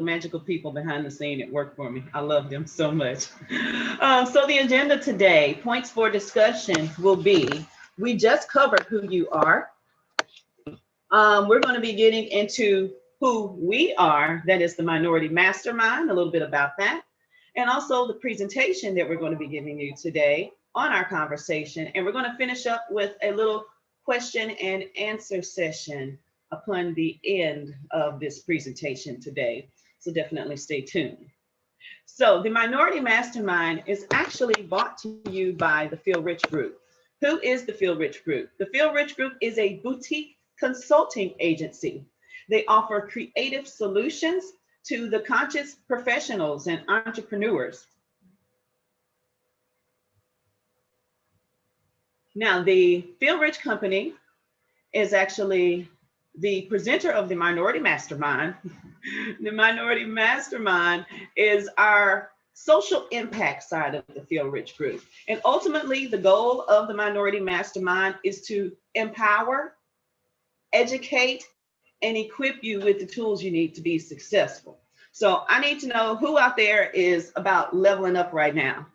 magical people behind the scene that work for me. I love them so much. So the agenda today, points for discussion will be, we just covered who you are. We're going to be getting into who we are, that is the Minority Mastermind, a little bit about that, and also the presentation that we're going to be giving you today on our conversation. And we're going to finish up with a little question and answer session upon the end of this presentation today. So definitely stay tuned. So the Minority Mastermind is actually brought to you by the Feel Rich Group. Who is the Feel Rich Group? The Feel Rich Group is a boutique consulting agency. They offer creative solutions to the conscious professionals and entrepreneurs. Now, the Feel Rich Company is actually the presenter of the Minority Mastermind. The Minority Mastermind is our social impact side of the Feel Rich Group. And ultimately, the goal of the Minority Mastermind is to empower, educate, and equip you with the tools you need to be successful. So I need to know who out there is about leveling up right now.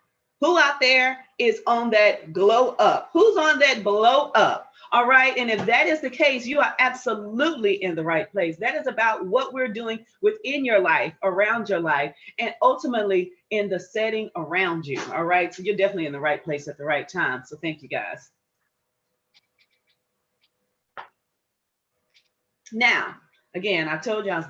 Who out there is on that glow up? Who's on that blow up? All right. And if that is the case, you are absolutely in the right place. That is about what we're doing within your life, around your life, and ultimately in the setting around you. All right. So you're definitely in the right place at the right time. So thank you, guys. Now, again, I told y'all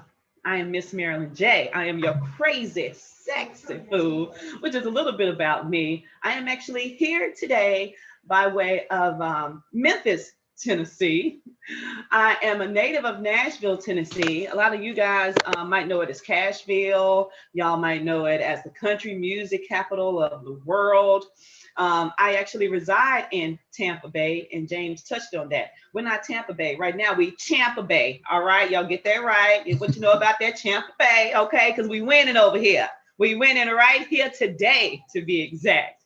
I am Miss Marilyn J. I am your crazy, sexy fool, which is a little bit about me. I am actually here today by way of Memphis, Tennessee. I am a native of Nashville, Tennessee. A lot of you guys might know it as Cashville. Y'all might know it as the country music capital of the world. I actually reside in Tampa Bay, and James touched on that. We're not Tampa Bay. Right now, we Champa Bay. All right, y'all get that right. What you know about that Champa Bay, okay? Because we winning over here. We winning right here today, to be exact.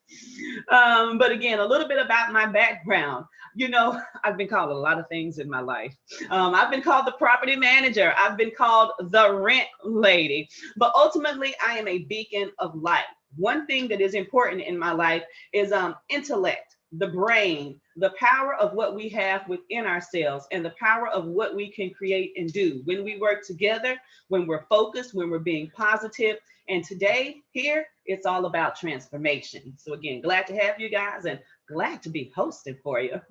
But again, a little bit about my background. You know, I've been called a lot of things in my life. I've been called the property manager. I've been called the rent lady. But ultimately, I am a beacon of light. One thing that is important in my life is intellect, the brain, the power of what we have within ourselves, and the power of what we can create and do when we work together, when we're focused, when we're being positive. And today here, it's all about transformation. So again, glad to have you guys and glad to be hosting for you.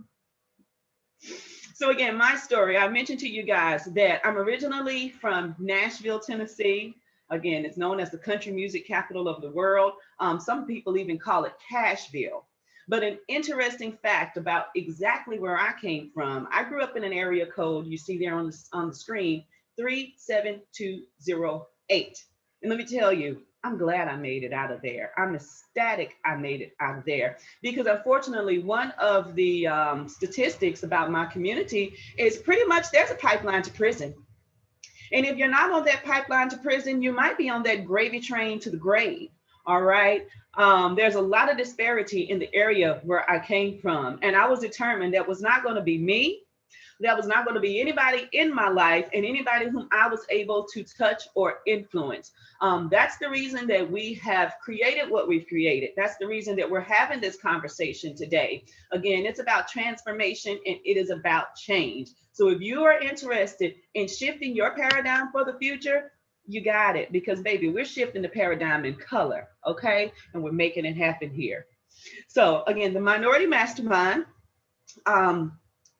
So again, my story, I mentioned to you guys that I'm originally from Nashville, Tennessee. Again, it's known as the country music capital of the world. Some people even call it Cashville. But an interesting fact about exactly where I came from, I grew up in an area code you see there on the screen, 37208. And let me tell you, I'm glad I made it out of there. I'm ecstatic I made it out of there, because unfortunately, one of the statistics about my community is pretty much there's a pipeline to prison. And if you're not on that pipeline to prison, you might be on that gravy train to the grave. All right. There's a lot of disparity in the area where I came from. And I was determined that was not going to be me. That was not going to be anybody in my life and anybody whom I was able to touch or influence. That's the reason that we have created what we've created. That's the reason that we're having this conversation today. Again, it's about transformation and it is about change. So if you are interested in shifting your paradigm for the future, you got it, because baby, we're shifting the paradigm in color, okay? And we're making it happen here. So again, the Minority Mastermind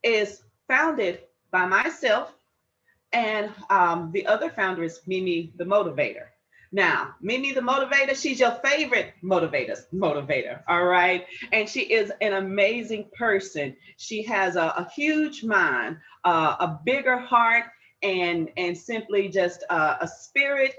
is founded by myself, and the other founder is Mimi the Motivator. Now, Mimi the Motivator, she's your favorite motivator, all right? And she is an amazing person. She has a huge mind, a bigger heart, and simply just a spirit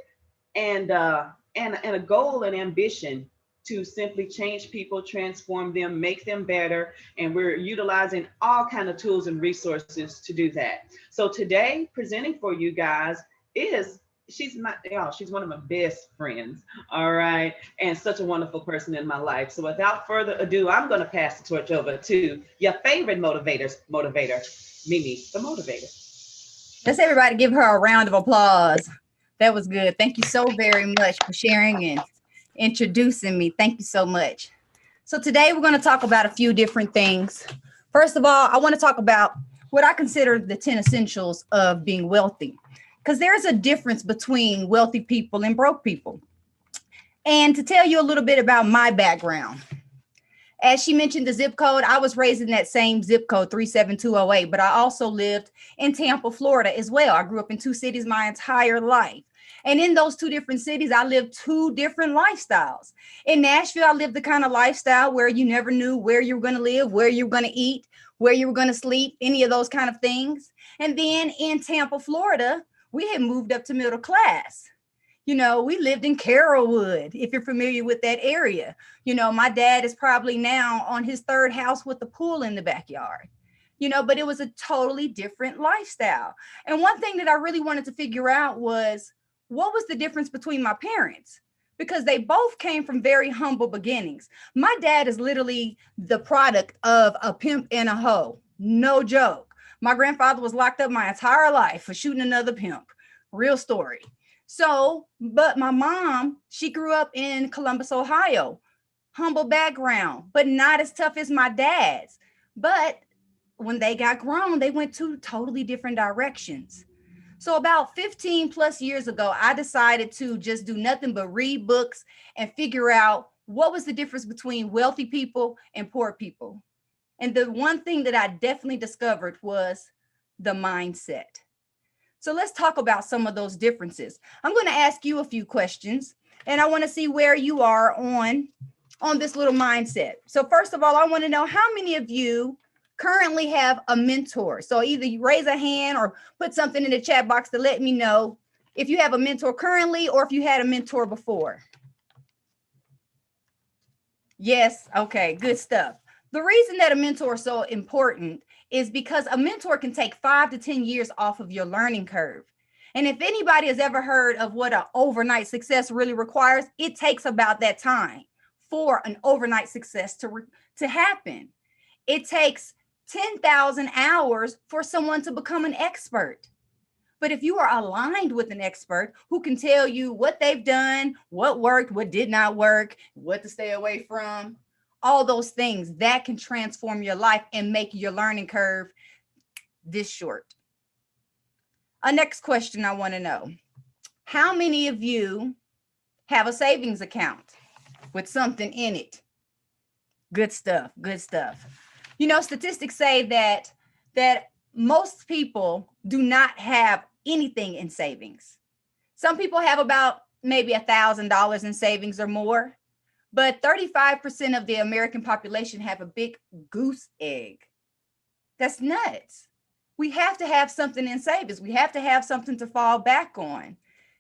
and a goal and ambition to simply change people, transform them, make them better. And we're utilizing all kinds of tools and resources to do that. So today, presenting for you guys is, she's one of my best friends, all right? And such a wonderful person in my life. So without further ado, I'm gonna pass the torch over to your favorite motivator, Mimi, the Motivator. Let's everybody give her a round of applause. That was good. Thank you so very much for sharing and introducing me. Thank you so much. So today we're going to talk about a few different things. First of all, I want to talk about what I consider the 10 essentials of being wealthy, because there's a difference between wealthy people and broke people. And to tell you a little bit about my background, as she mentioned the zip code, I was raised in that same zip code, 37208, but I also lived in Tampa, Florida as well. I grew up in two cities my entire life. And in those two different cities, I lived two different lifestyles. In Nashville, I lived the kind of lifestyle where you never knew where you were going to live, where you were going to eat, where you were going to sleep, any of those kind of things. And then in Tampa, Florida, we had moved up to middle class. You know, we lived in Carrollwood, if you're familiar with that area. You know, my dad is probably now on his third house with a pool in the backyard. You know, but it was a totally different lifestyle. And one thing that I really wanted to figure out was, what was the difference between my parents? Because they both came from very humble beginnings. My dad is literally the product of a pimp and a hoe. No joke. My grandfather was locked up my entire life for shooting another pimp. Real story. So, but my mom, she grew up in Columbus, Ohio. Humble background, but not as tough as my dad's. But when they got grown, they went two totally different directions. So about 15 plus years ago, I decided to just do nothing but read books and figure out what was the difference between wealthy people and poor people. And the one thing that I definitely discovered was the mindset. So let's talk about some of those differences. I'm going to ask you a few questions, and I want to see where you are on this little mindset. So first of all, I want to know how many of you currently have a mentor. So either you raise a hand or put something in the chat box to let me know if you have a mentor currently or if you had a mentor before. Yes. Okay. Good stuff. The reason that a mentor is so important is because a mentor can take 5 to 10 years off of your learning curve. And if anybody has ever heard of what an overnight success really requires, it takes about that time for an overnight success to happen. It takes 10,000 hours for someone to become an expert. But if you are aligned with an expert who can tell you what they've done, what worked, what did not work, what to stay away from, all those things, that can transform your life and make your learning curve this short. A next question I want to know, how many of you have a savings account with something in it? Good stuff. Good stuff. You know, statistics say that most people do not have anything in savings. Some people have about maybe $1,000 in savings or more, but 35% of the American population have a big goose egg. That's nuts. We have to have something in savings. We have to have something to fall back on.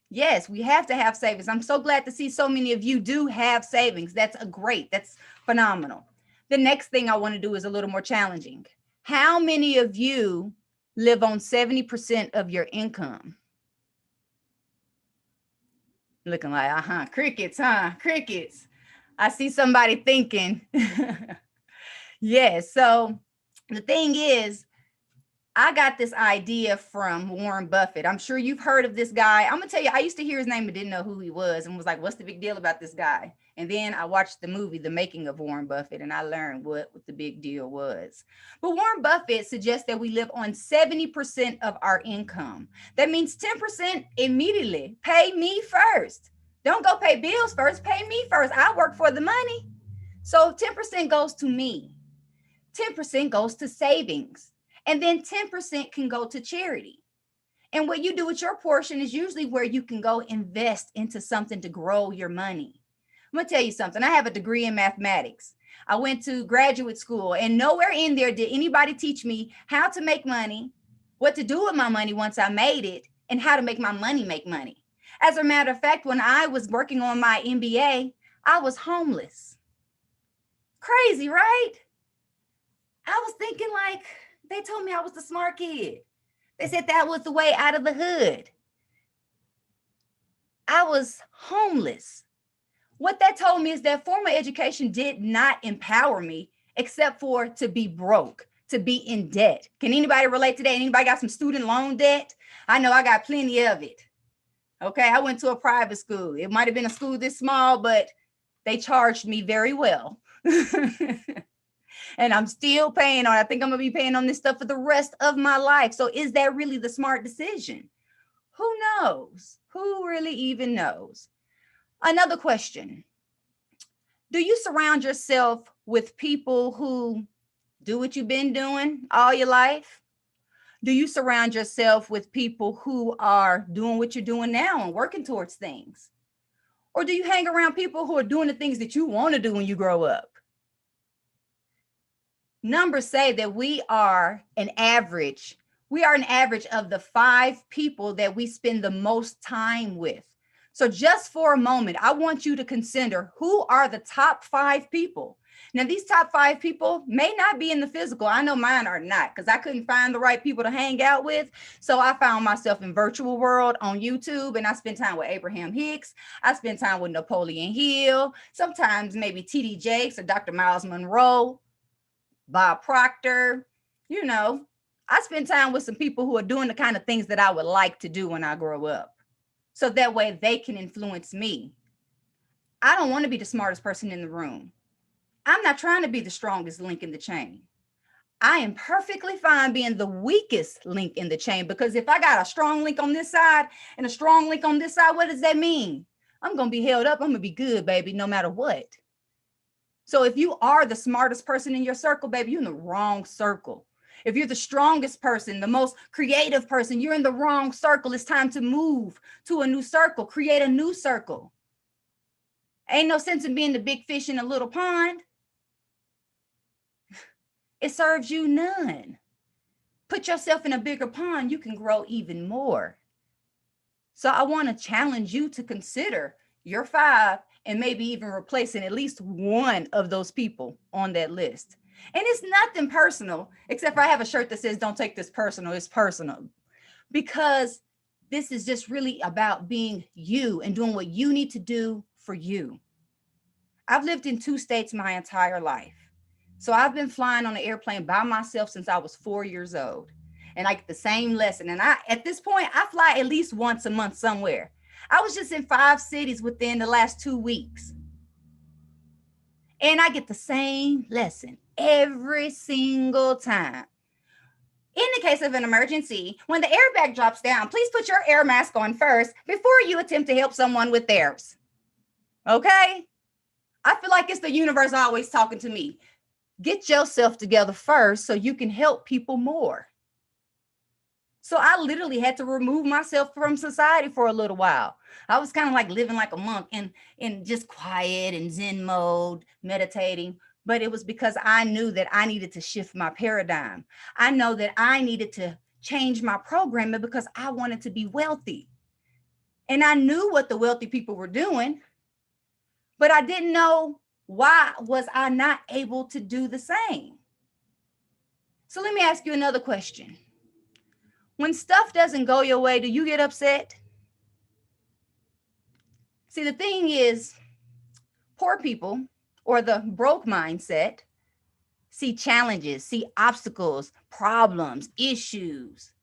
Yes, we have to have savings. I'm so glad to see so many of you do have savings. That's phenomenal. The next thing I want to do is a little more challenging. How many of you live on 70% of your income? Looking like, crickets, crickets. I see somebody thinking. Yes. So the thing is, I got this idea from Warren Buffett. I'm sure you've heard of this guy. I'm going to tell you, I used to hear his name but didn't know who he was and was like, what's the big deal about this guy? And then I watched the movie, The Making of Warren Buffett, and I learned what the big deal was. But Warren Buffett suggests that we live on 70% of our income. That means 10% immediately. Pay me first. Don't go pay bills first. Pay me first. I work for the money. So 10% goes to me. 10% goes to savings. And then 10% can go to charity. And what you do with your portion is usually where you can go invest into something to grow your money. I'm going to tell you something. I have a degree in mathematics. I went to graduate school, and nowhere in there did anybody teach me how to make money, what to do with my money once I made it, and how to make my money make money. As a matter of fact, when I was working on my MBA, I was homeless. Crazy, right? I was thinking like, they told me I was the smart kid. They said that was the way out of the hood. I was homeless. What that told me is that formal education did not empower me except for to be broke, to be in debt. Can anybody relate to that? Anybody got some student loan debt? I know I got plenty of it. Okay, I went to a private school. It might have been a school this small, but they charged me very well. And I'm still paying on. I think I'm gonna be paying on this stuff for the rest of my life. So is that really the smart decision? Who knows? Who really even knows? Another question. Do you surround yourself with people who do what you've been doing all your life? Do you surround yourself with people who are doing what you're doing now and working towards things? Or do you hang around people who are doing the things that you want to do when you grow up? Numbers say that we are an average. We are an average of the 5 people that we spend the most time with. So just for a moment, I want you to consider who are the top 5 people. Now, these top 5 people may not be in the physical. I know mine are not, because I couldn't find the right people to hang out with. So I found myself in virtual world on YouTube, and I spent time with Abraham Hicks. I spent time with Napoleon Hill, sometimes maybe T.D. Jakes or Dr. Miles Monroe, Bob Proctor. You know, I spend time with some people who are doing the kind of things that I would like to do when I grow up. So that way they can influence me. I don't want to be the smartest person in the room. I'm not trying to be the strongest link in the chain. I am perfectly fine being the weakest link in the chain, because if I got a strong link on this side and a strong link on this side, what does that mean? I'm going to be held up. I'm going to be good, baby, no matter what. So if you are the smartest person in your circle, baby, you're in the wrong circle. If you're the strongest person, the most creative person, you're in the wrong circle. It's time to move to a new circle, create a new circle. Ain't no sense in being the big fish in a little pond. It serves you none. Put yourself in a bigger pond, you can grow even more. So I want to challenge you to consider your 5 and maybe even replacing at least one of those people on that list. And it's nothing personal, except for I have a shirt that says, don't take this personal. It's personal. Because this is just really about being you and doing what you need to do for you. I've lived in 2 states my entire life. So I've been flying on an airplane by myself since I was 4 years old. And I get the same lesson. And at this point, I fly at least once a month somewhere. I was just in 5 cities within the last 2 weeks. And I get the same lesson every single time. In the case of an emergency, when the airbag drops down, please put your air mask on first before you attempt to help someone with theirs. Okay? I feel like it's the universe always talking to me. Get yourself together first so you can help people more. So I literally had to remove myself from society for a little while. I was kind of like living like a monk in just quiet and Zen mode, meditating. But it was because I knew that I needed to shift my paradigm. I know that I needed to change my programming because I wanted to be wealthy. And I knew what the wealthy people were doing, but I didn't know why was I not able to do the same. So let me ask you another question. When stuff doesn't go your way, do you get upset? See, the thing is, poor people or the broke mindset see challenges, see obstacles, problems, issues.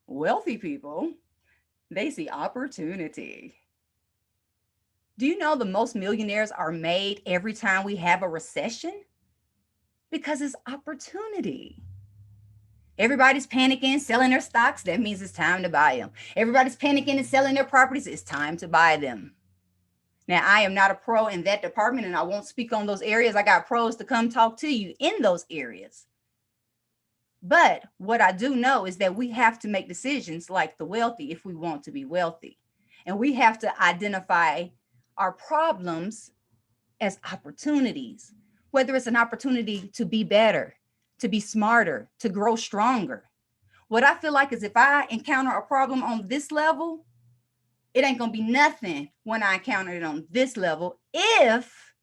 Wealthy people, they see opportunity. Do you know the most millionaires are made every time we have a recession? Because it's opportunity. Everybody's panicking, selling their stocks. That means it's time to buy them. Everybody's panicking and selling their properties. It's time to buy them. Now, I am not a pro in that department, and I won't speak on those areas. I got pros to come talk to you in those areas. But what I do know is that we have to make decisions like the wealthy if we want to be wealthy. And we have to identify our problems as opportunities, whether it's an opportunity to be better, to be smarter, to grow stronger. What I feel like is if I encounter a problem on this level, it ain't going to be nothing when I encounter it on this level if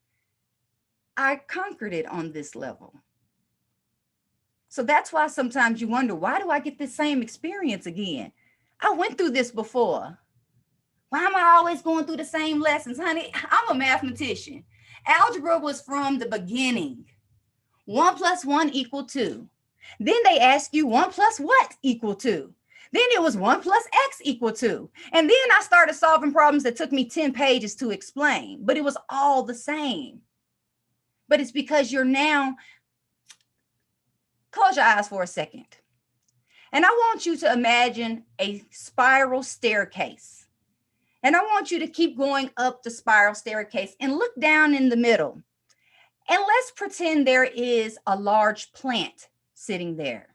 I conquered it on this level. So that's why sometimes you wonder, why do I get this same experience again? I went through this before. Why am I always going through the same lessons? Honey, I'm a mathematician. Algebra was from the beginning. 1 + 1 = 2. Then they ask you 1 + what equal 2. Then it was 1 plus X equal 2. And then I started solving problems that took me 10 pages to explain, but it was all the same. But it's because you're now, close your eyes for a second. And I want you to imagine a spiral staircase. And I want you to keep going up the spiral staircase and look down in the middle. And let's pretend there is a large plant sitting there.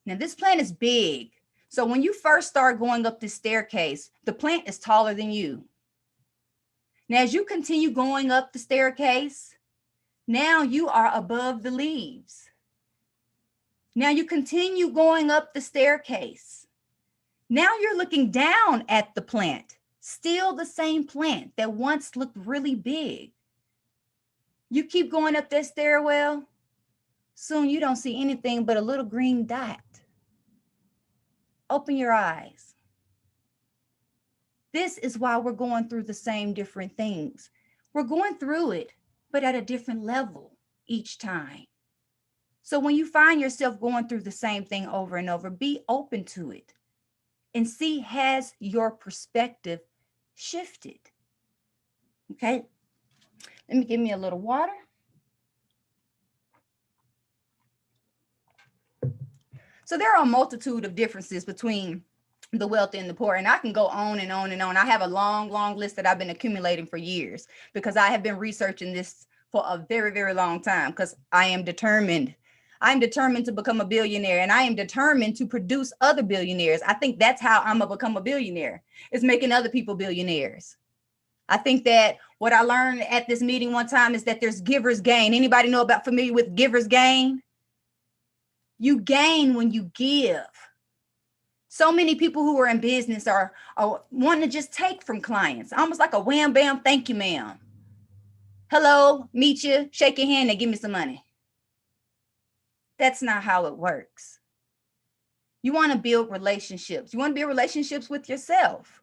Now, this plant is big. So when you first start going up this staircase, the plant is taller than you. Now, as you continue going up the staircase, now you are above the leaves. Now you continue going up the staircase. Now you're looking down at the plant, still the same plant that once looked really big. You keep going up that stairwell, soon you don't see anything but a little green dot. Open your eyes. This is why we're going through the same different things. We're going through it, but at a different level each time. So when you find yourself going through the same thing over and over, be open to it and see, has your perspective shifted? Okay, let me give me a little water. So there are a multitude of differences between the wealthy and the poor, and I can go on and on and on. I have a long, long list that I've been accumulating for years because I have been researching this for a very, very long time because I am determined. I'm determined to become a billionaire, and I am determined to produce other billionaires. I think that's how I'm gonna become a billionaire, is making other people billionaires. I think that what I learned at this meeting one time is that there's giver's gain. Anybody know about, familiar with giver's gain? You gain when you give. So many people who are in business are wanting to just take from clients, almost like a wham, bam, thank you, ma'am. Hello, meet you, shake your hand and give me some money. That's not how it works. You want to build relationships. You want to build relationships with yourself.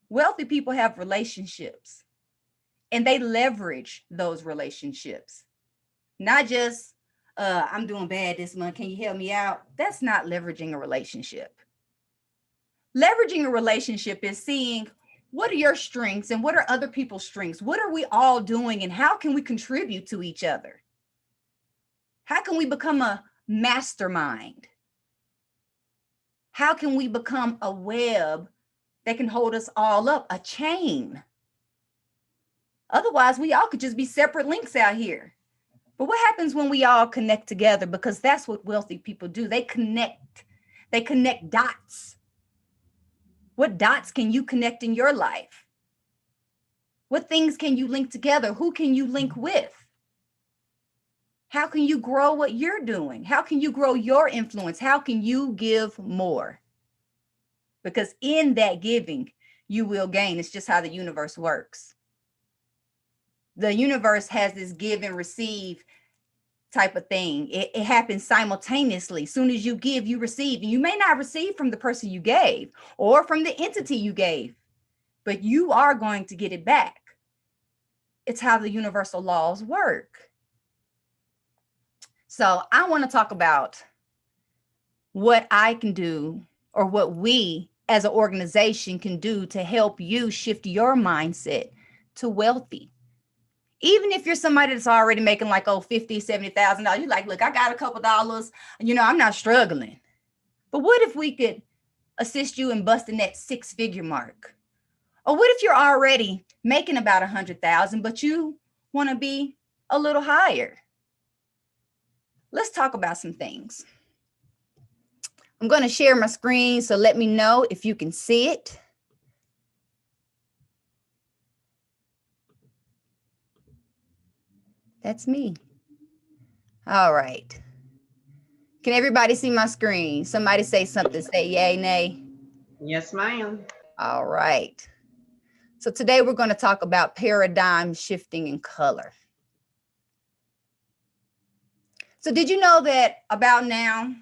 Wealthy people have relationships, and they leverage those relationships. Not just, I'm doing bad this month, can you help me out? That's not leveraging a relationship. Leveraging a relationship is seeing, what are your strengths and what are other people's strengths? What are we all doing and how can we contribute to each other? How can we become a mastermind? How can we become a web that can hold us all up, a chain? Otherwise, we all could just be separate links out here. But what happens when we all connect together? Because that's what wealthy people do. They connect dots. What dots can you connect in your life? What things can you link together? Who can you link with? How can you grow what you're doing? How can you grow your influence? How can you give more? Because in that giving, you will gain. It's just how the universe works. The universe has this give and receive type of thing. It happens simultaneously. As soon as you give, you receive. And you may not receive from the person you gave or from the entity you gave, but you are going to get it back. It's how the universal laws work. So I want to talk about what I can do, or what we as an organization can do to help you shift your mindset to wealthy. Even if you're somebody that's already making like, $50,000, $70,000, you're like, look, I got a couple dollars, I'm not struggling. But what if we could assist you in busting that 6-figure mark? Or what if you're already making about 100,000, but you want to be a little higher? Let's talk about some things. I'm going to share my screen, so let me know if you can see it. That's me. All right. Can everybody see my screen? Somebody say something, say yay, nay. Yes, ma'am. All right. So today we're going to talk about paradigm shifting in color. So did you know that about now,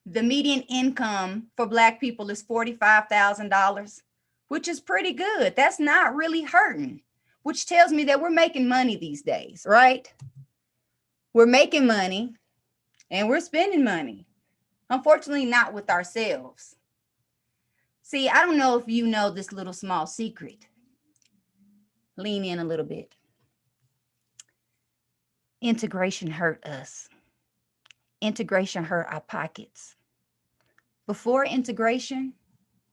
the median income for Black people is $45,000, which is pretty good. That's not really hurting, which tells me that we're making money these days, right? We're making money and we're spending money. Unfortunately, not with ourselves. See, I don't know if you know this little small secret. Lean in a little bit. Integration hurt us. Integration hurt our pockets. Before integration,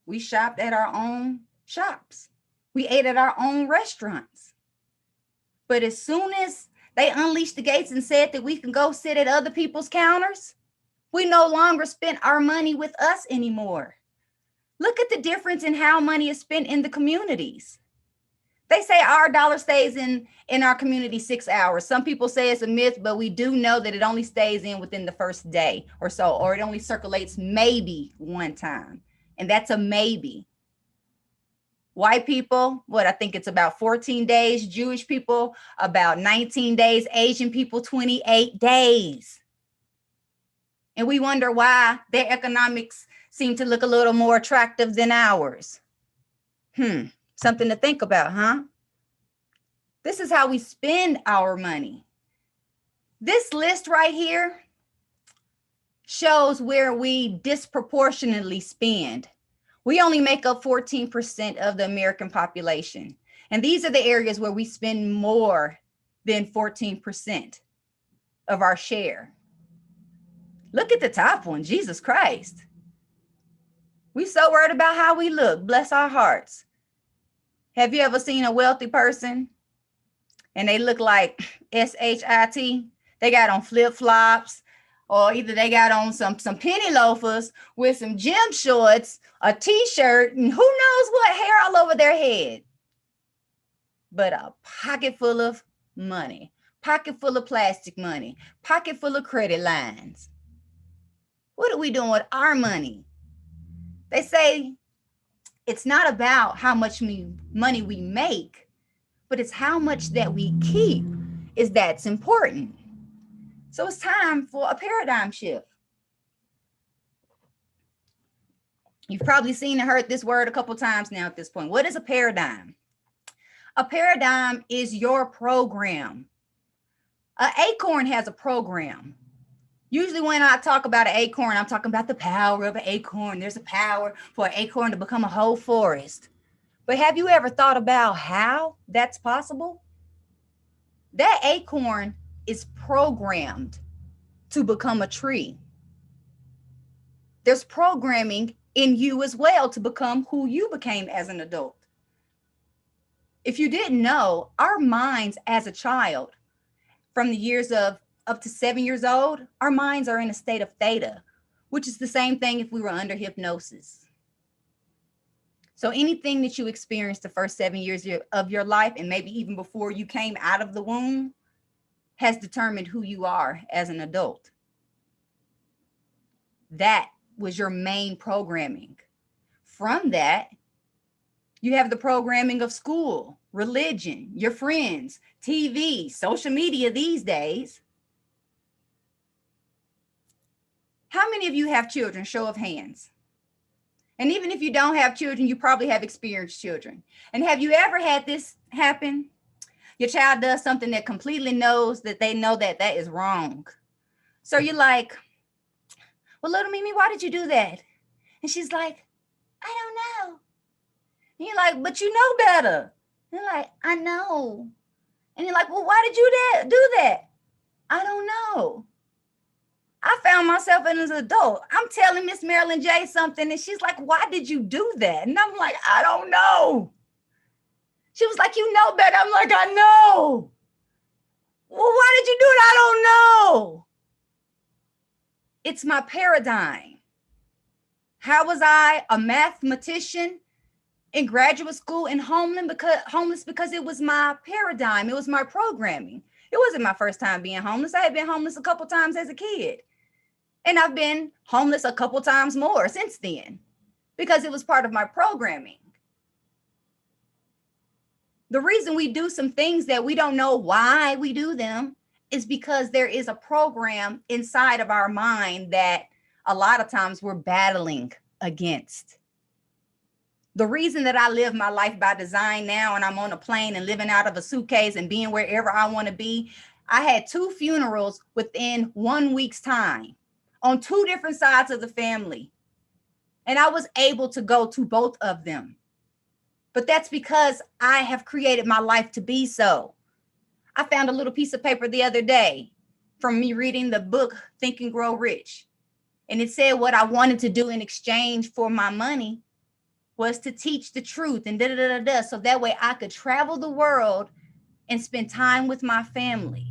we shopped at our own shops. We ate at our own restaurants. But as soon as they unleashed the gates and said that we can go sit at other people's counters, we no longer spent our money with us anymore. Look at the difference in how money is spent in the communities. They say our dollar stays in our community 6 hours. Some people say it's a myth, but we do know that it only stays in within the first day or so, or it only circulates maybe one time. And that's a maybe. White people, I think it's about 14 days. Jewish people, about 19 days. Asian people, 28 days. And we wonder why their economics seem to look a little more attractive than ours. Something to think about, huh? This is how we spend our money. This list right here shows where we disproportionately spend. We only make up 14% of the American population. And these are the areas where we spend more than 14% of our share. Look at the top one, Jesus Christ. We so worried about how we look, bless our hearts. Have you ever seen a wealthy person and they look like SHIT? They got on flip-flops, or either they got on some penny loafers with some gym shorts, a t-shirt, and who knows what hair all over their head. But a pocket full of money, pocket full of plastic money, pocket full of credit lines. What are we doing with our money? They say it's not about how much money we make, but it's how much that we keep that's important. So it's time for a paradigm shift. You've probably seen and heard this word a couple times now at this point. What is a paradigm? A paradigm is your program. An acorn has a program. Usually when I talk about an acorn, I'm talking about the power of an acorn. There's a power for an acorn to become a whole forest. But have you ever thought about how that's possible? That acorn is programmed to become a tree. There's programming in you as well to become who you became as an adult. If you didn't know, our minds as a child, from the years of up to 7 years old, our minds are in a state of theta, which is the same thing if we were under hypnosis. So anything that you experienced the first 7 years of your life, and maybe even before you came out of the womb, has determined who you are as an adult. That was your main programming. From that, you have the programming of school, religion, your friends, TV, social media these days. How many of you have children? Show of hands. And even if you don't have children, you probably have experienced children. And have you ever had this happen? Your child does something that completely knows that they know that that is wrong. So you're like, well, little Mimi, why did you do that? And she's like, I don't know. And you're like, but you know better. And you're like, I know. And you're like, well, why did you do that? I don't know. I found myself as an adult. I'm telling Miss Marilyn J something, and she's like, why did you do that? And I'm like, I don't know. She was like, you know better. I'm like, I know. Well, why did you do it? I don't know. It's my paradigm. How was I a mathematician in graduate school and homeless because it was my paradigm. It was my programming. It wasn't my first time being homeless. I had been homeless a couple times as a kid. And I've been homeless a couple times more since then because it was part of my programming. The reason we do some things that we don't know why we do them is because there is a program inside of our mind that a lot of times we're battling against. The reason that I live my life by design now and I'm on a plane and living out of a suitcase and being wherever I want to be, I had 2 funerals within 1 week's time. on two different sides of the family. And I was able to go to both of them. But that's because I have created my life to be so. I found a little piece of paper the other day from me reading the book Think and Grow Rich. And it said what I wanted to do in exchange for my money was to teach the truth and da da da da. So that way I could travel the world and spend time with my family.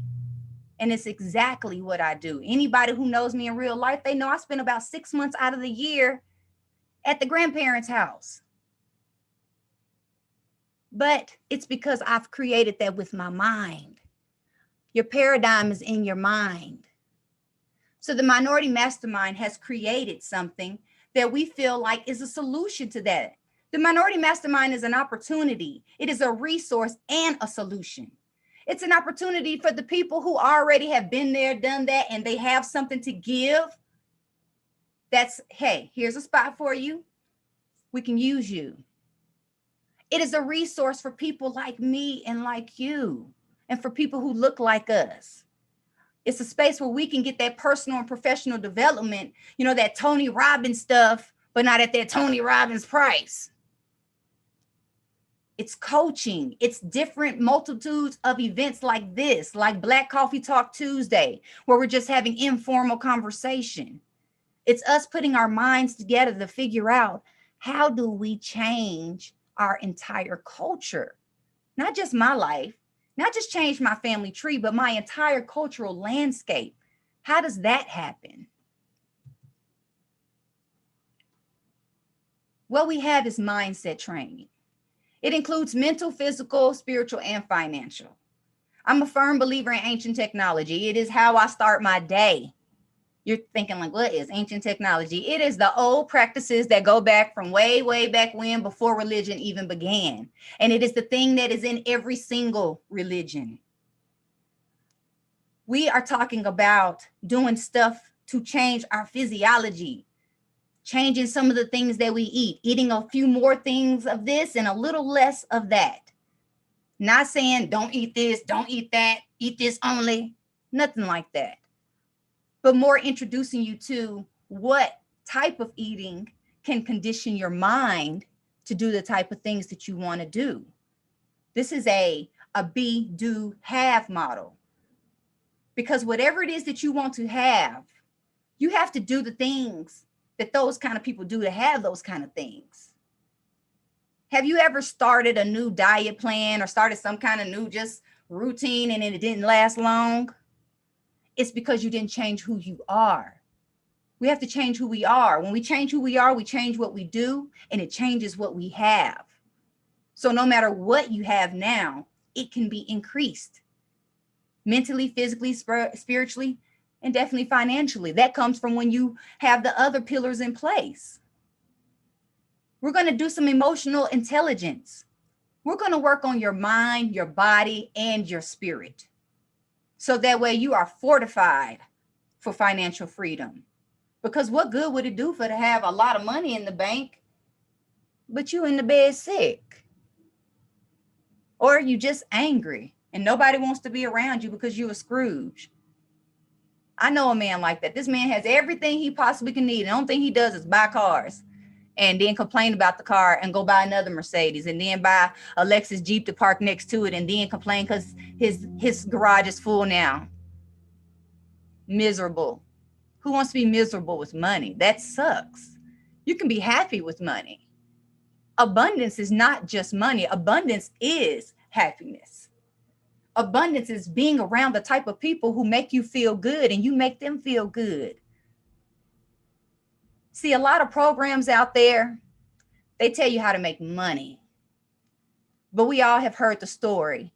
And it's exactly what I do. Anybody who knows me in real life, they know I spend about 6 months out of the year at the grandparents' house. But it's because I've created that with my mind. Your paradigm is in your mind. So the Minority Mastermind has created something that we feel like is a solution to that. The Minority Mastermind is an opportunity. It is a resource and a solution. It's an opportunity for the people who already have been there, done that, and they have something to give. That's, hey, here's a spot for you. We can use you. It is a resource for people like me and like you, and for people who look like us. It's a space where we can get that personal and professional development, that Tony Robbins stuff, but not at that Tony Robbins price. It's coaching. It's different multitudes of events like this, like Black Coffee Talk Tuesday, where we're just having informal conversation. It's us putting our minds together to figure out, how do we change our entire culture? Not just my life, not just change my family tree, but my entire cultural landscape. How does that happen? What we have is mindset training. It includes mental, physical, spiritual, and financial. I'm a firm believer in ancient technology. It is how I start my day. You're thinking like, what is ancient technology? It is the old practices that go back from way, way back when, before religion even began. And it is the thing that is in every single religion. We are talking about doing stuff to change our physiology, changing some of the things that we eat, eating a few more things of this and a little less of that. Not saying don't eat this, don't eat that, eat this only, nothing like that. But more introducing you to what type of eating can condition your mind to do the type of things that you want to do. This is a be, do, have model. Because whatever it is that you want to have, you have to do the things that those kind of people do to have those kind of things. Have you ever started a new diet plan or started some kind of new just routine and it didn't last long? It's because you didn't change who you are. We have to change who we are. When we change who we are, we change what we do, and it changes what we have. So no matter what you have now, it can be increased mentally, physically, spiritually, and definitely financially. That comes from when you have the other pillars in place. We're going to do some emotional intelligence. We're going to work on your mind, your body, and your spirit. So that way you are fortified for financial freedom. Because what good would it do for to have a lot of money in the bank, but you in the bed sick? Or you just angry and nobody wants to be around you because you're a Scrooge. I know a man like that. This man has everything he possibly can need. The only thing he does is buy cars and then complain about the car and go buy another Mercedes and then buy a Lexus Jeep to park next to it and then complain because his garage is full now. Miserable. Who wants to be miserable with money? That sucks. You can be happy with money. Abundance is not just money. Abundance is happiness. Abundance is being around the type of people who make you feel good and you make them feel good. See, a lot of programs out there, they tell you how to make money. But we all have heard the story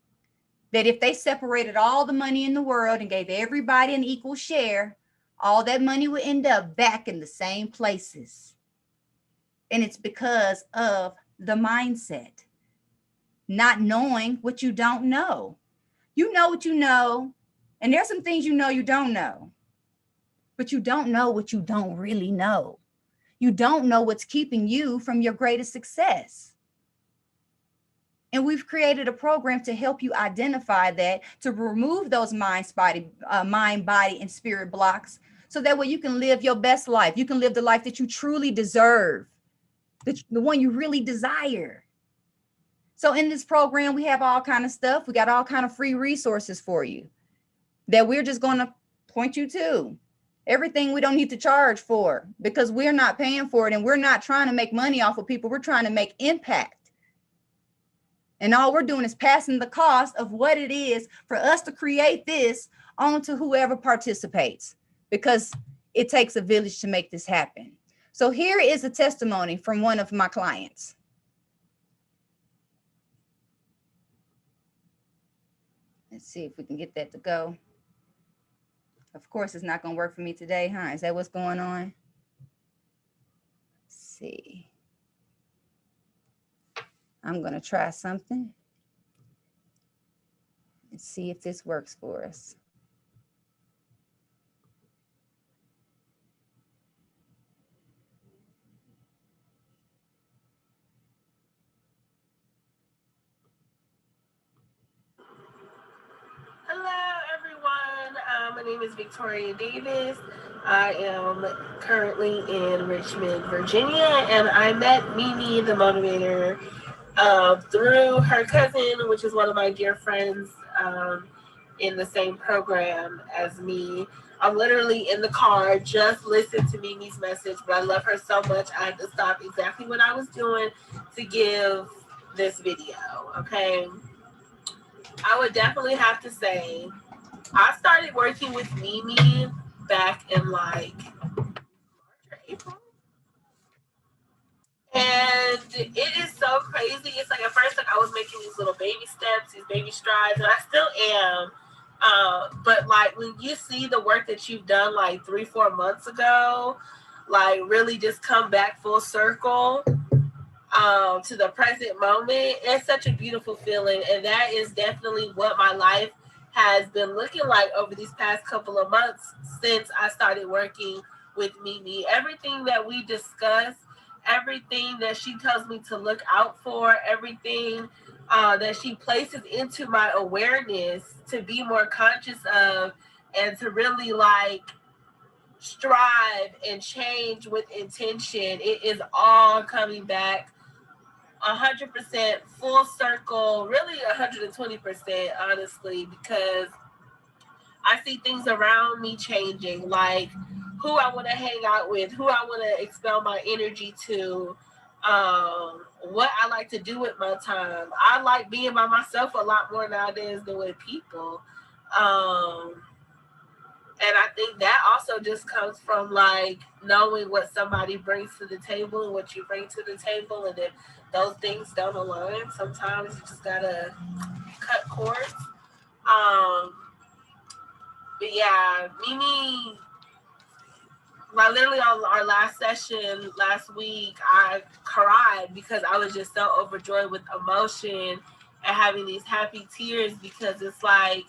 that if they separated all the money in the world and gave everybody an equal share, all that money would end up back in the same places. And it's because of the mindset, not knowing what you don't know. You know what you know, and there's some things you don't know, but you don't know what you don't really know. You don't know what's keeping you from your greatest success. And we've created a program to help you identify that, to remove those mind, body, and spirit blocks so that way you can live your best life. You can live the life that you truly deserve, the one you really desire. So in this program, we have all kind of stuff. We got all kind of free resources for you that we're just going to point you to. Everything we don't need to charge for, because we're not paying for it, and we're not trying to make money off of people. We're trying to make impact. And all we're doing is passing the cost of what it is for us to create this on to whoever participates, because it takes a village to make this happen. So here is a testimony from one of my clients. Let's see if we can get that to go. Of course, it's not going to work for me today, huh? Is that what's going on? Let's see. I'm going to try something and see if this works for us. Hello, everyone. My name is Victoria Davis. I am currently in Richmond, Virginia, and I met Mimi, the Motivator, through her cousin, which is one of my dear friends in the same program as me. I'm literally in the car, just listened to Mimi's message, but I love her so much, I had to stop exactly what I was doing to give this video, okay? I would definitely have to say, I started working with Mimi back in like March or April. And it is so crazy. It's like at first, like I was making these little baby steps, these baby strides, and I still am. But like when you see the work that you've done like 3-4 months ago, like really just come back full circle to the present moment, it's such a beautiful feeling. And that is definitely what my life has been looking like over these past couple of months since I started working with Mimi. Everything that we discuss, everything that she tells me to look out for, everything that she places into my awareness to be more conscious of and to really like strive and change with intention, it is all coming back 100% full circle, really 120%, honestly, because I see things around me changing, like who I want to hang out with, who I want to expel my energy to, what I like to do with my time. I like being by myself a lot more nowadays than with people. And I think that also just comes from like knowing what somebody brings to the table and what you bring to the table. And if those things don't align, sometimes you just gotta cut cords. But yeah, Mimi, like literally on our last session last week, I cried because I was just so overjoyed with emotion and having these happy tears, because it's like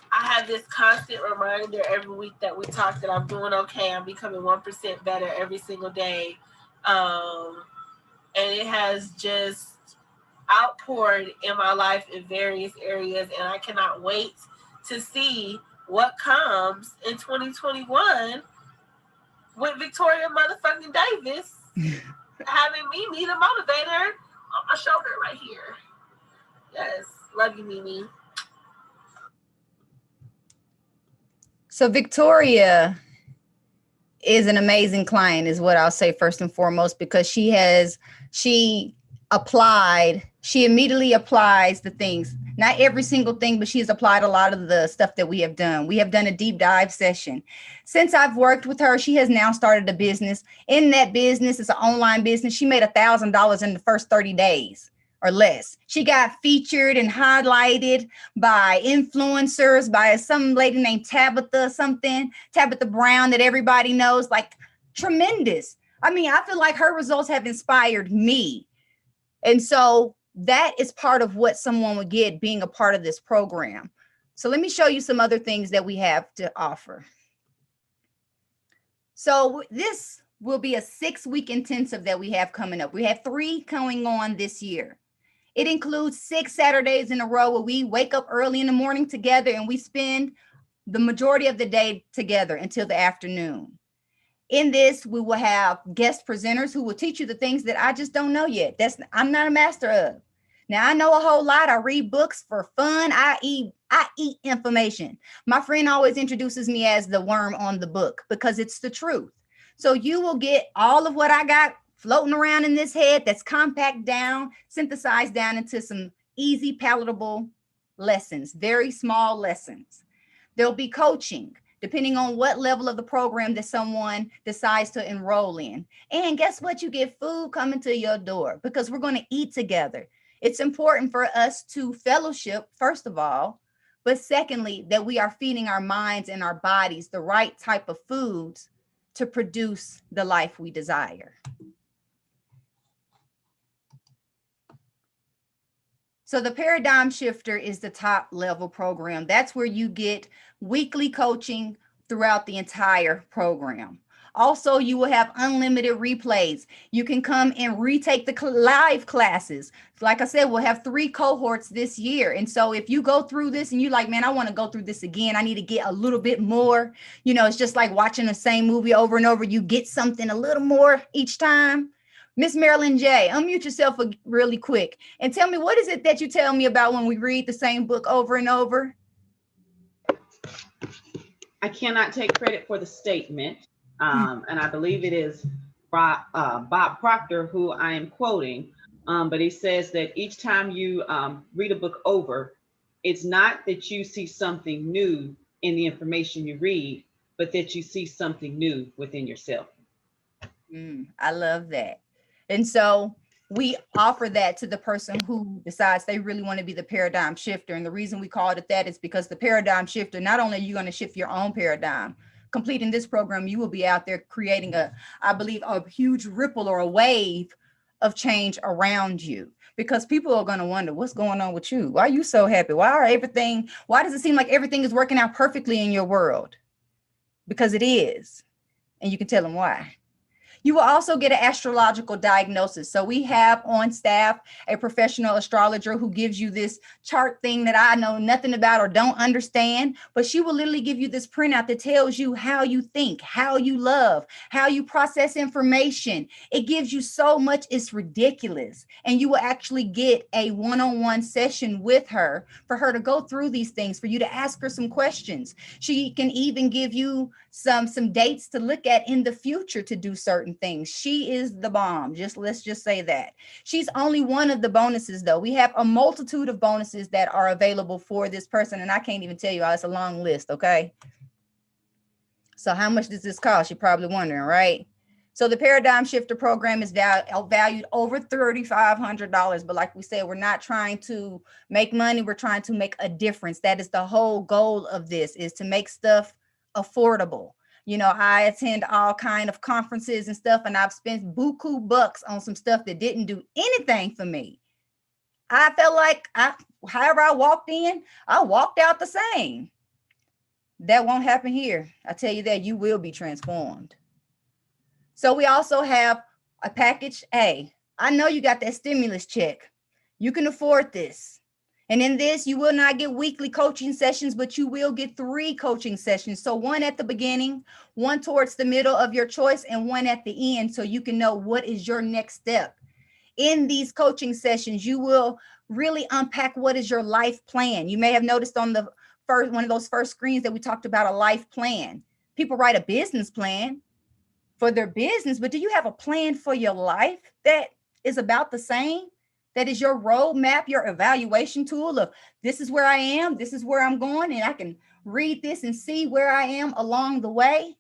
I have this constant reminder every week that we talk that I'm doing okay. I'm becoming 1% better every single day. And it has just outpoured in my life in various areas. And I cannot wait to see what comes in 2021 with Victoria motherfucking Davis having me meet a motivator on my shoulder right here. Yes. Love you, Mimi. So Victoria is an amazing client, is what I'll say first and foremost, because she immediately applies the things, not every single thing, but she's applied a lot of the stuff that we have done. We have done a deep dive session. Since I've worked with her, she has now started a business. In that business, it's an online business. She made $1,000 in the first 30 days or less. She got featured and highlighted by influencers, by some lady named Tabitha Brown that everybody knows, like tremendous. I mean, I feel like her results have inspired me. And so that is part of what someone would get being a part of this program. So let me show you some other things that we have to offer. So this will be a 6-week intensive that we have coming up. We have 3 going on this year. It includes 6 Saturdays in a row where we wake up early in the morning together and we spend the majority of the day together until the afternoon. In this, we will have guest presenters who will teach you the things that I just don't know yet. I'm not a master of. Now I know a whole lot. I read books for fun. I eat information. My friend always introduces me as the worm on the book because it's the truth. So you will get all of what I got floating around in this head that's compact down, synthesized down into some easy, palatable lessons, very small lessons. There'll be coaching, depending on what level of the program that someone decides to enroll in. And guess what? You get food coming to your door because we're going to eat together. It's important for us to fellowship, first of all, but secondly, that we are feeding our minds and our bodies the right type of foods to produce the life we desire. So the Paradigm Shifter is the top level program. That's where you get weekly coaching throughout the entire program. Also, you will have unlimited replays. You can come and retake the live classes. Like I said, we'll have 3 cohorts this year. And so if you go through this and you're like, man, I want to go through this again, I need to get a little bit more. You know, it's just like watching the same movie over and over. You get something a little more each time. Miss Marilyn J., unmute yourself really quick and tell me, what is it that you tell me about when we read the same book over and over? I cannot take credit for the statement. And I believe it is Bob Proctor who I am quoting. But he says that each time you read a book over, it's not that you see something new in the information you read, but that you see something new within yourself. I love that. And so we offer that to the person who decides they really want to be the paradigm shifter. And the reason we called it that is because the paradigm shifter, not only are you going to shift your own paradigm, completing this program, you will be out there creating I believe, a huge ripple or a wave of change around you, because people are going to wonder, what's going on with you? Why are you so happy? Why does it seem like everything is working out perfectly in your world? Because it is. And you can tell them why. You will also get an astrological diagnosis. So we have on staff a professional astrologer who gives you this chart thing that I know nothing about or don't understand, but she will literally give you this printout that tells you how you think, how you love, how you process information. It gives you so much, it's ridiculous. And you will actually get a one-on-one session with her for her to go through these things, for you to ask her some questions. She can even give you some dates to look at in the future to do certain things. She is the bomb. Let's just say that. She's only one of the bonuses though. We have a multitude of bonuses that are available for this person. And I can't even tell you all, it's a long list. Okay. So how much does this cost? You're probably wondering, right? So the Paradigm Shifter program is valued over $3,500. But like we said, we're not trying to make money. We're trying to make a difference. That is the whole goal of this, is to make stuff affordable. You know, I attend all kind of conferences and stuff, and I've spent buku bucks on some stuff that didn't do anything for me. I felt like however I walked in, I walked out the same. That won't happen here. I tell you that, you will be transformed. So we also have a package A. I know you got that stimulus check. You can afford this. And in this, you will not get weekly coaching sessions, but you will get 3 coaching sessions. So one at the beginning, one towards the middle of your choice, and one at the end, so you can know what is your next step. In these coaching sessions, you will really unpack what is your life plan. You may have noticed on the first one of those first screens that we talked about a life plan. People write a business plan for their business, but do you have a plan for your life that is about the same? That is your roadmap, your evaluation tool of this is where I am, this is where I'm going, and I can read this and see where I am along the way.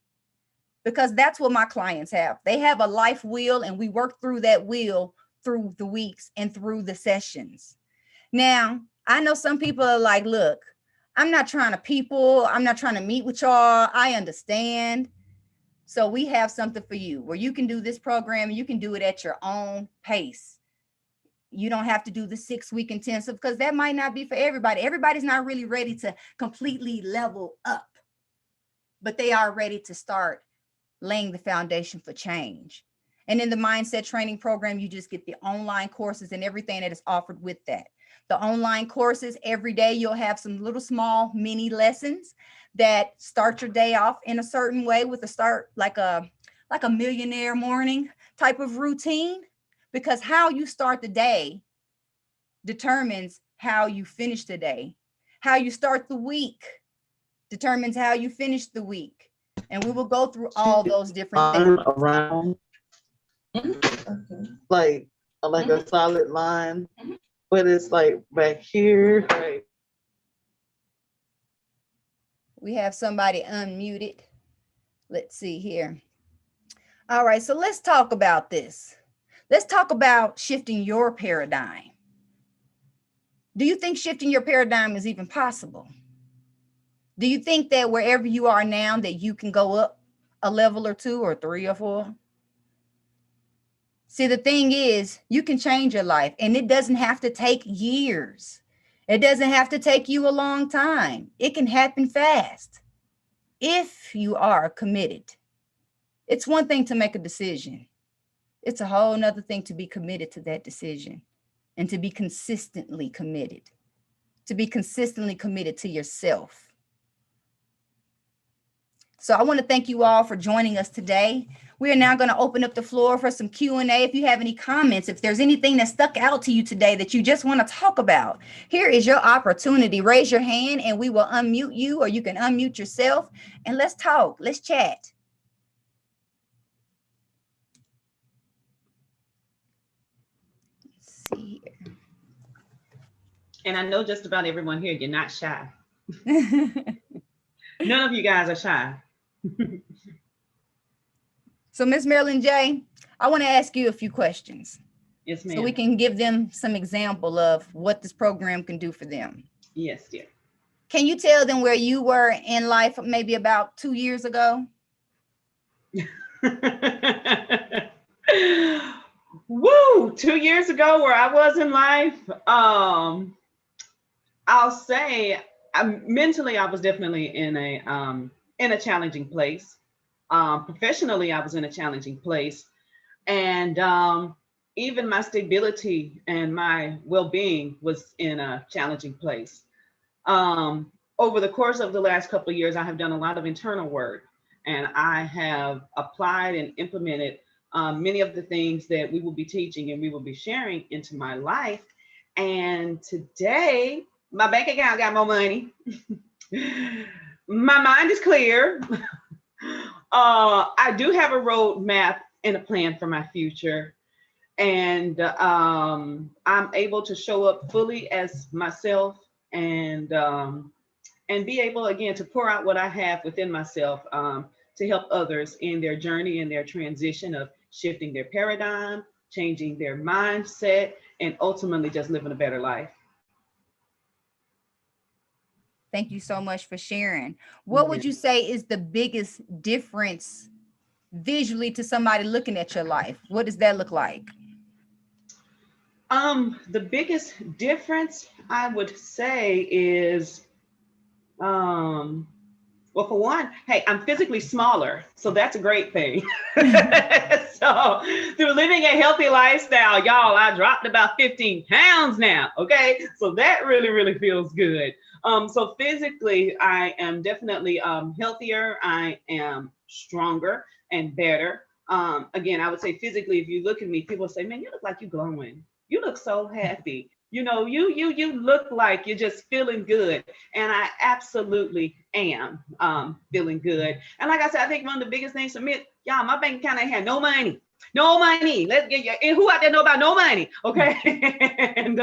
Because that's what my clients have. They have a life wheel, and we work through that wheel through the weeks and through the sessions. Now, I know some people are like, look, I'm not trying to meet with y'all. I understand. So we have something for you where you can do this program and you can do it at your own pace. You don't have to do the 6-week intensive, because that might not be for everybody. Everybody's not really ready to completely level up, but they are ready to start laying the foundation for change. And in the mindset training program, you just get the online courses and everything that is offered with that. The online courses, every day you'll have some little small mini lessons that start your day off in a certain way with a start like a millionaire morning type of routine, because how you start the day determines how you finish the day. How you start the week determines how you finish the week. And we will go through all those different things. Around, like a solid line, but it's like back here. Right. We have somebody unmuted. Let's see here. All right, so let's talk about this. Let's talk about shifting your paradigm. Do you think shifting your paradigm is even possible? Do you think that wherever you are now that you can go up a level or two or three or four? See, the thing is, you can change your life, and it doesn't have to take years. It doesn't have to take you a long time. It can happen fast if you are committed. It's one thing to make a decision. It's a whole nother thing to be committed to that decision and to be consistently committed, to yourself. So I want to thank you all for joining us today. We are now going to open up the floor for some Q&A. If you have any comments, if there's anything that stuck out to you today that you just want to talk about, here is your opportunity. Raise your hand and we will unmute you, or you can unmute yourself, and let's talk. Let's chat. Let's see here. And I know just about everyone here, you're not shy. None of you guys are shy. So Miss Marilyn J., I want to ask you a few questions. Yes, ma'am. So we can give them some example of what this program can do for them. Yes, dear. Can you tell them where you were in life maybe about 2 years ago? Woo! 2 years ago, where I was in life, I'll say mentally I was definitely in a challenging place. Professionally, I was in a challenging place, and even my stability and my well-being was in a challenging place. Over the course of the last couple of years, I have done a lot of internal work, and I have applied and implemented many of the things that we will be teaching and we will be sharing into my life. And today, my bank account got more money. My mind is clear. I do have a roadmap and a plan for my future. And I'm able to show up fully as myself and be able, again, to pour out what I have within myself to help others in their journey and their transition of shifting their paradigm, changing their mindset, and ultimately just living a better life. Thank you so much for sharing. What would you say is the biggest difference visually to somebody looking at your life? What does that look like? The biggest difference I would say is, well, for one, hey, I'm physically smaller, so that's a great thing. So through living a healthy lifestyle, y'all, I dropped about 15 pounds now, okay? So that really, really feels good. So physically, I am definitely healthier. I am stronger and better. Again, I would say physically, if you look at me, people say, man, you look like you're glowing. You look so happy. You know, you look like you're just feeling good. And I absolutely am feeling good. And like I said, I think one of the biggest things for me, y'all, my bank account ain't had no money. No money. Let's get you. And who out there know about no money? Okay. and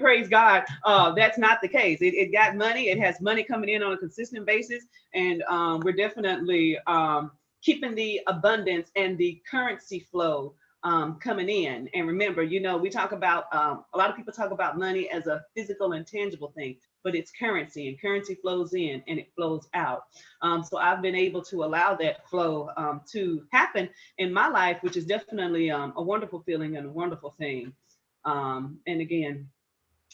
praise God, that's not the case. It got money. It has money coming in on a consistent basis. And we're definitely keeping the abundance and the currency flow coming in. And remember, you know, we talk about, a lot of people talk about money as a physical and tangible thing, but it's currency, and currency flows in and it flows out. So I've been able to allow that flow to happen in my life, which is definitely a wonderful feeling and a wonderful thing. And again,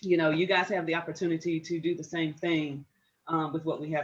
you know, you guys have the opportunity to do the same thing with what we have